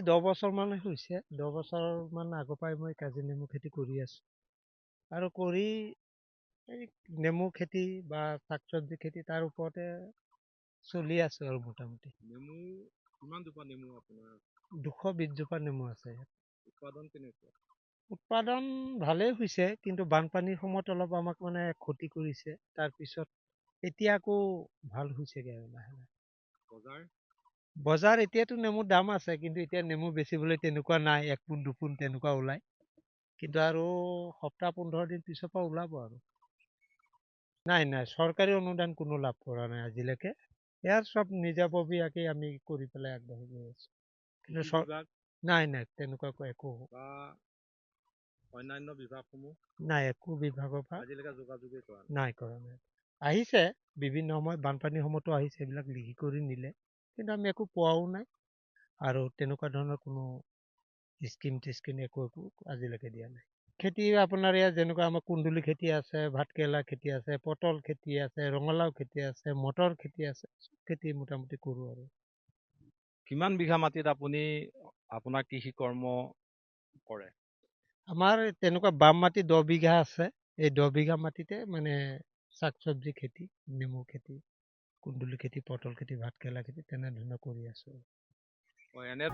10 বছৰমান হৈছে। 10 বছৰমান আগৰ পৰাই মই কাজি নেমু খেতি কৰি আছোঁ। আৰু কৰি এই নেমু খেতি বা শাক চব্জি খেতি তাৰ ওপৰতে চলি আছোঁ আৰু মোটামুটি। নেমু কিমান জোপা নেমু আপোনাৰ 220 জোপা নেমু আছে ইয়াত। উৎপাদন কেনেকুৱা? উৎপাদন ভালেই হৈছে, কিন্তু বানপানীৰ সময়ত অলপ আমাক মানে ক্ষতি কৰিছে। তাৰপিছত এতিয়া আকৌ ভাল হৈছেগে আৰু লাহে লাহে। বজাৰ বজাৰ এতিয়াতো নেমুৰ দাম আছে, কিন্তু এতিয়া নেমু বেচিবলৈ তেনেকুৱা নাই, 1 পোণ 2 পোণ তেনেকুৱা ওলাই। কিন্তু আৰু সপ্তাহ 15 দিন পিছৰ পৰা ওলাব আৰু। নাই নাই, চৰকাৰী অনুদান কোনো লাভ কৰা নাই আজিলৈকে। ইয়াৰ চব নিজাববীয়াকেই আমি কৰি পেলাই আগবাঢ়ি গৈ আছোঁ। কিন্তু কৃষি বিভাগ নাই নাই, তেনেকুৱাকৈ একো বা অন্যান্য বিভাগসমূহ নাই, একো বিভাগৰ পৰা আজিলৈকে যোগাযোগেই কৰা নাই। নাই কৰা নাই। আহিছে বিভিন্ন সময়ত, বানপানীৰ সময়তো আহিছে, এইবিলাক লিখি কৰি নিলে, কিন্তু আমি একো পোৱাও নাই। আৰু তেনেকুৱা ধৰণৰ কোনো স্কিম টিস্কিম একো আজিলৈকে দিয়া নাই। খেতি আপোনাৰ ইয়াত যেনেকুৱা আমাৰ কুন্দুলি খেতি আছে, ভাতকেৰেলা খেতি আছে, পটল খেতি আছে, ৰঙালাও খেতি আছে, মটৰ খেতি আছে, চব খেতি মোটামুটি কৰোঁ আৰু। কিমান বিঘা মাটিত আপুনি আপোনাৰ কৃষি কৰ্ম কৰে? আমাৰ তেনেকুৱা বাম মাটি 10 বিঘা আছে। এই 10 বিঘা মাটিতে মানে শাক চব্জি খেতি, নেমু খেতি, কুন্দুলি খেতি, পটল খেতি, ভাতকেৰেলা খেতি তেনেধৰণৰ কৰি আছোঁ। এনে